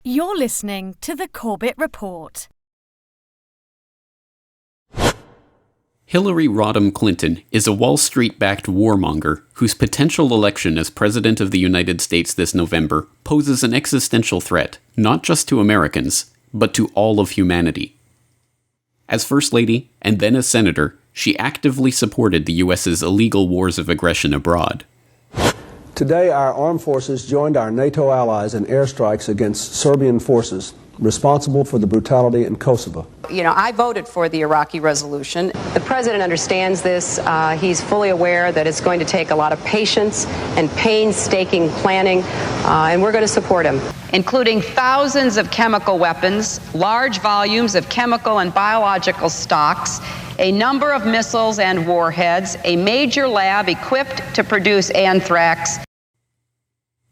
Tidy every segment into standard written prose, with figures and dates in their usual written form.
You're listening to the Corbett Report. Hillary Rodham Clinton is a Wall Street-backed warmonger whose potential election as President of the United States this November poses an existential threat, not just to Americans, but to all of humanity. As First Lady, and then as Senator, she actively supported the U.S.'s illegal wars of aggression abroad. Today, our armed forces joined our NATO allies in airstrikes against Serbian forces responsible for the brutality in Kosovo. I voted for the Iraqi resolution. The president understands this. He's fully aware that it's going to take a lot of patience and painstaking planning, and we're going to support him. Including thousands of chemical weapons, large volumes of chemical and biological stocks, a number of missiles and warheads, a major lab equipped to produce anthrax.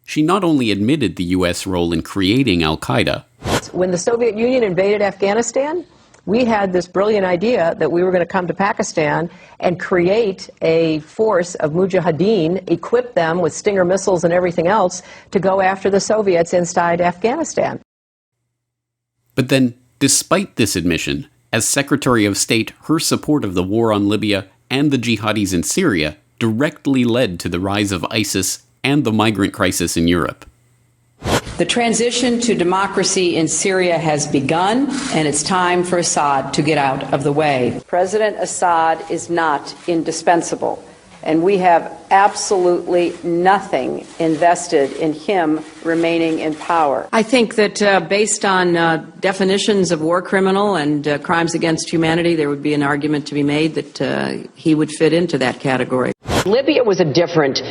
She not only admitted the U.S. role in creating al-Qaeda. When the Soviet Union invaded Afghanistan, we had this brilliant idea that we were going to come to Pakistan and create a force of mujahideen, equip them with Stinger missiles and everything else to go after the Soviets inside Afghanistan. But then, despite this admission, as Secretary of State, her support of the war on Libya and the jihadis in Syria directly led to the rise of ISIS and the migrant crisis in Europe. The transition to democracy in Syria has begun, and it's time for Assad to get out of the way. President Assad is not indispensable, and we have absolutely nothing invested in him remaining in power. I think that based on definitions of war criminal and crimes against humanity, there would be an argument to be made that he would fit into that category. Libya was a different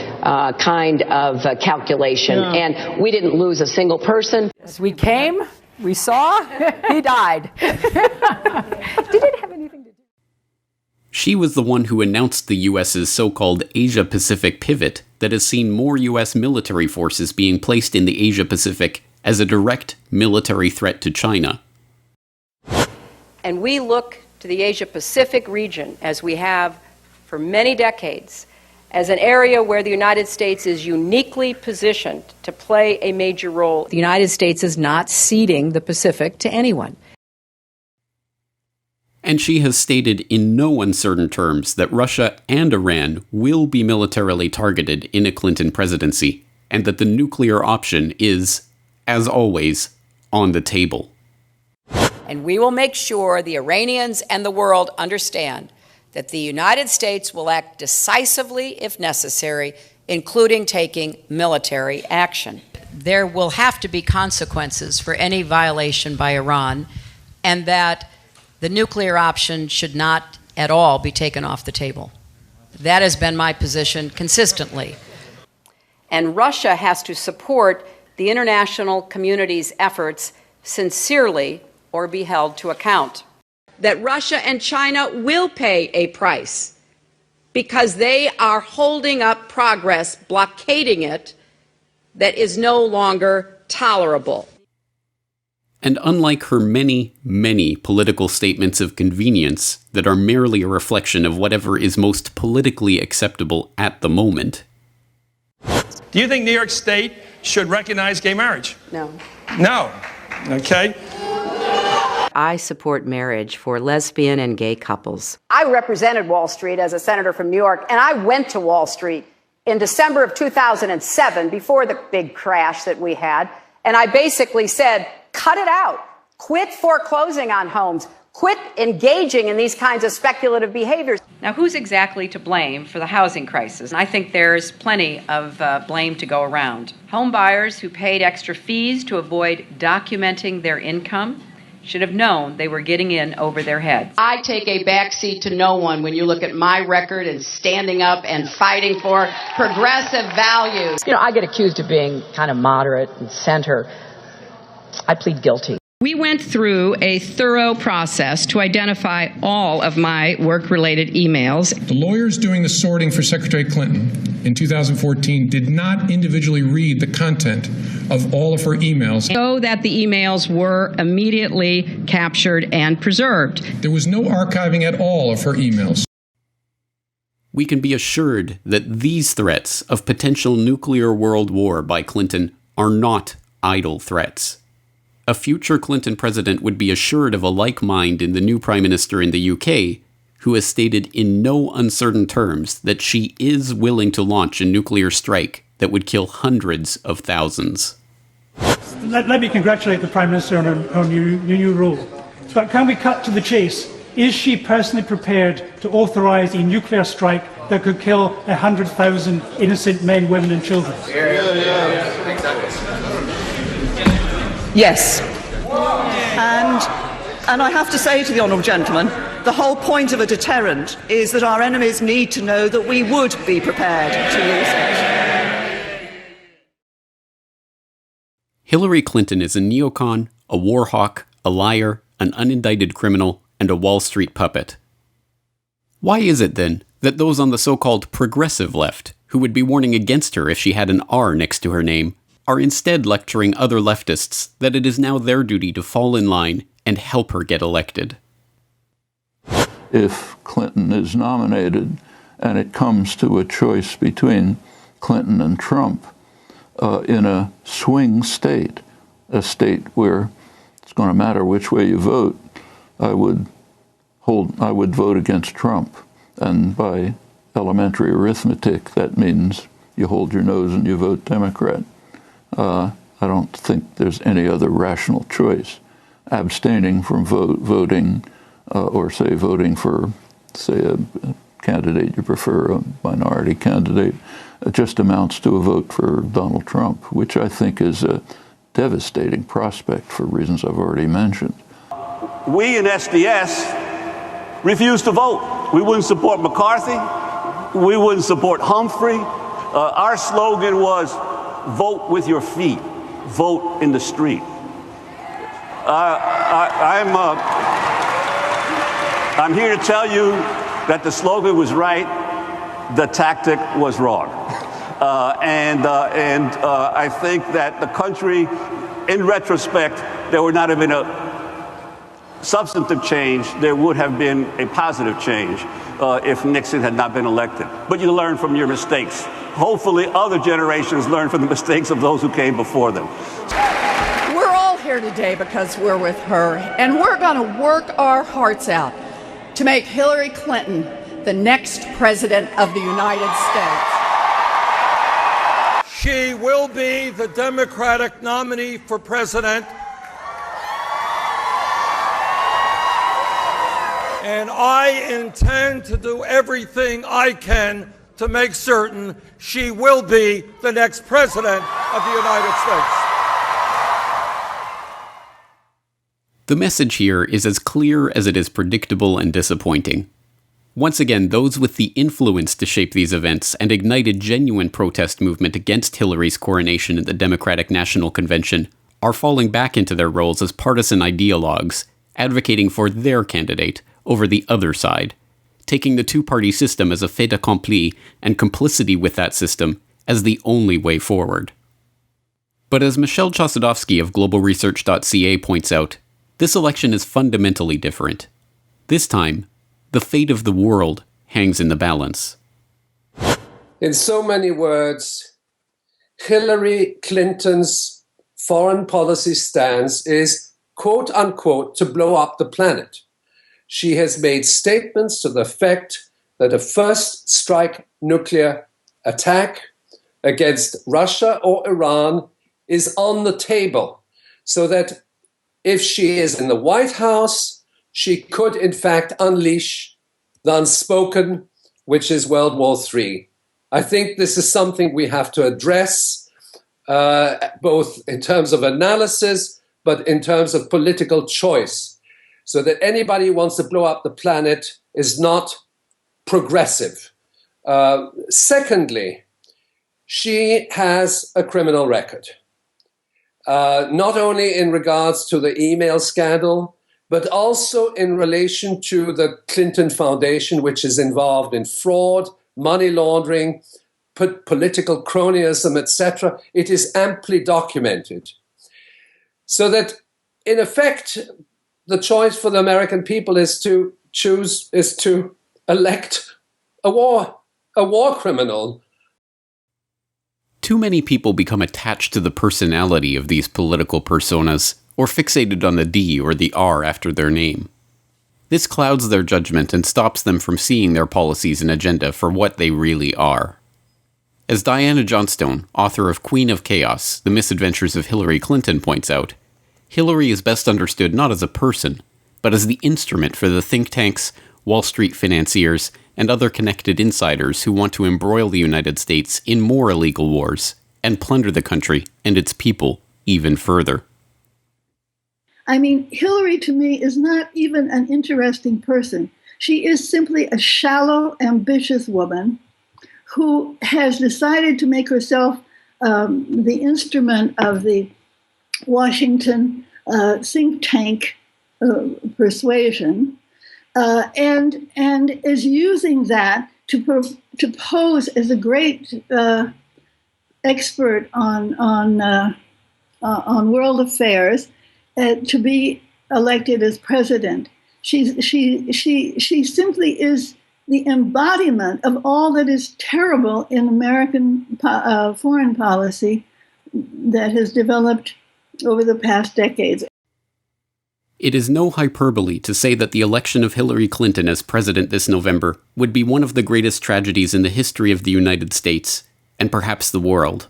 kind of calculation, and we didn't lose a single person. We came, we saw, he died. Did it have anything to do? She was the one who announced the U.S.'s so-called Asia-Pacific pivot that has seen more U.S. military forces being placed in the Asia-Pacific as a direct military threat to China. And we look to the Asia-Pacific region, as we have for many decades, as an area where the United States is uniquely positioned to play a major role. The United States is not ceding the Pacific to anyone. And she has stated in no uncertain terms that Russia and Iran will be militarily targeted in a Clinton presidency, and that the nuclear option is, as always, on the table. And we will make sure the Iranians and the world understand that the United States will act decisively if necessary, including taking military action. There will have to be consequences for any violation by Iran, and that the nuclear option should not at all be taken off the table. That has been my position consistently. And Russia has to support the international community's efforts sincerely or be held to account. That Russia and China will pay a price because they are holding up progress, blockading it, that is no longer tolerable. And unlike her many, many political statements of convenience that are merely a reflection of whatever is most politically acceptable at the moment. Do you think New York State should recognize gay marriage? No. No. Okay. I support marriage for lesbian and gay couples. I represented Wall Street as a senator from New York, and I went to Wall Street in December of 2007, before the big crash that we had, and I basically said, cut it out. Quit foreclosing on homes. Quit engaging in these kinds of speculative behaviors. Now, who's exactly to blame for the housing crisis? I think there's plenty of blame to go around. Home buyers who paid extra fees to avoid documenting their income should have known they were getting in over their heads. I take a backseat to no one when you look at my record and standing up and fighting for progressive values. I get accused of being kind of moderate and center. I plead guilty. We went through a thorough process to identify all of my work-related emails. The lawyers doing the sorting for Secretary Clinton in 2014 did not individually read the content of all of her emails, so that the emails were immediately captured and preserved. There was no archiving at all of her emails. We can be assured that these threats of potential nuclear world war by Clinton are not idle threats. a future Clinton president would be assured of a like mind in the new prime minister in the UK, who has stated in no uncertain terms that she is willing to launch a nuclear strike that would kill hundreds of thousands. Let me congratulate the Prime Minister on her new role. But can we cut to the chase? Is she personally prepared to authorise a nuclear strike that could kill 100,000 innocent men, women and children? Yes. And I have to say to the honourable gentleman, the whole point of a deterrent is that our enemies need to know that we would be prepared to use it. Hillary Clinton is a neocon, a war hawk, a liar, an unindicted criminal, and a Wall Street puppet. Why is it, then, that those on the so-called progressive left, who would be warning against her if she had an R next to her name, are instead lecturing other leftists that it is now their duty to fall in line and help her get elected? If Clinton is nominated and it comes to a choice between Clinton and Trump, in a swing state, a state where it's going to matter which way you vote, I would vote against Trump. And by elementary arithmetic, that means you hold your nose and you vote Democrat. I don't think there's any other rational choice. Abstaining from voting, or say voting for, say, a candidate you prefer, a minority candidate, just amounts to a vote for Donald Trump, which I think is a devastating prospect for reasons I've already mentioned. We in SDS refused to vote. We wouldn't support McCarthy. We wouldn't support Humphrey. Our slogan was, vote with your feet, vote in the street. I'm here to tell you that the slogan was right, the tactic was wrong. I think that the country, in retrospect, there would not have been a substantive change. There would have been a positive change if Nixon had not been elected. But you learn from your mistakes. Hopefully other generations learn from the mistakes of those who came before them. We're all here today because we're with her, and we're going to work our hearts out to make Hillary Clinton the next president of the United States. She will be the Democratic nominee for president. And I intend to do everything I can to make certain she will be the next president of the United States. The message here is as clear as it is predictable and disappointing. Once again, those with the influence to shape these events and ignite a genuine protest movement against Hillary's coronation at the Democratic National Convention are falling back into their roles as partisan ideologues, advocating for their candidate over the other side, taking the two-party system as a fait accompli and complicity with that system as the only way forward. But as Michelle Chossudovsky of globalresearch.ca points out, this election is fundamentally different. This time, the fate of the world hangs in the balance. In so many words, Hillary Clinton's foreign policy stance is, quote unquote, to blow up the planet. She has made statements to the effect that a first strike nuclear attack against Russia or Iran is on the table, so that if she is in the White House, she could, in fact, unleash the unspoken, which is World War III. I think this is something we have to address, both in terms of analysis, but in terms of political choice, so that anybody who wants to blow up the planet is not progressive. Secondly, she has a criminal record, not only in regards to the email scandal, but also in relation to the Clinton Foundation, which is involved in fraud, money laundering, political cronyism, etc. It is amply documented. So that, in effect, the choice for the American people is to elect a war criminal. Too many people become attached to the personality of these political personas, or fixated on the D or the R after their name. This clouds their judgment and stops them from seeing their policies and agenda for what they really are. As Diana Johnstone, author of Queen of Chaos, The Misadventures of Hillary Clinton, points out, Hillary is best understood not as a person, but as the instrument for the think tanks, Wall Street financiers, and other connected insiders who want to embroil the United States in more illegal wars and plunder the country and its people even further. I mean, Hillary to me is not even an interesting person. She is simply a shallow, ambitious woman who has decided to make herself the instrument of the Washington think tank persuasion, and is using that to pose as a great expert on world affairs, to be elected as president. She simply is the embodiment of all that is terrible in American foreign policy that has developed over the past decades. It is no hyperbole to say that the election of Hillary Clinton as president this November would be one of the greatest tragedies in the history of the United States, and perhaps the world.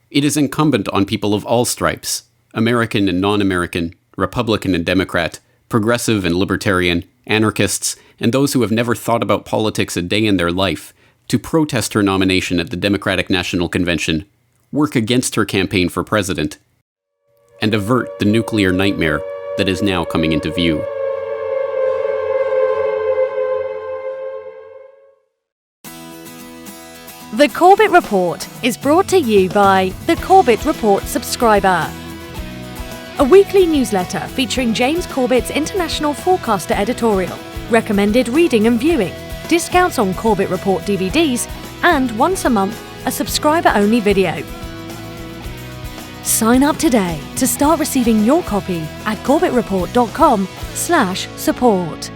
It is incumbent on people of all stripes, American and non-American, Republican and Democrat, progressive and libertarian, anarchists, and those who have never thought about politics a day in their life, to protest her nomination at the Democratic National Convention, work against her campaign for president, and avert the nuclear nightmare that is now coming into view. The Corbett Report is brought to you by the Corbett Report subscriber, a weekly newsletter featuring James Corbett's International Forecaster editorial, recommended reading and viewing, discounts on Corbett Report DVDs, and once a month, a subscriber-only video. Sign up today to start receiving your copy at corbettreport.com/support.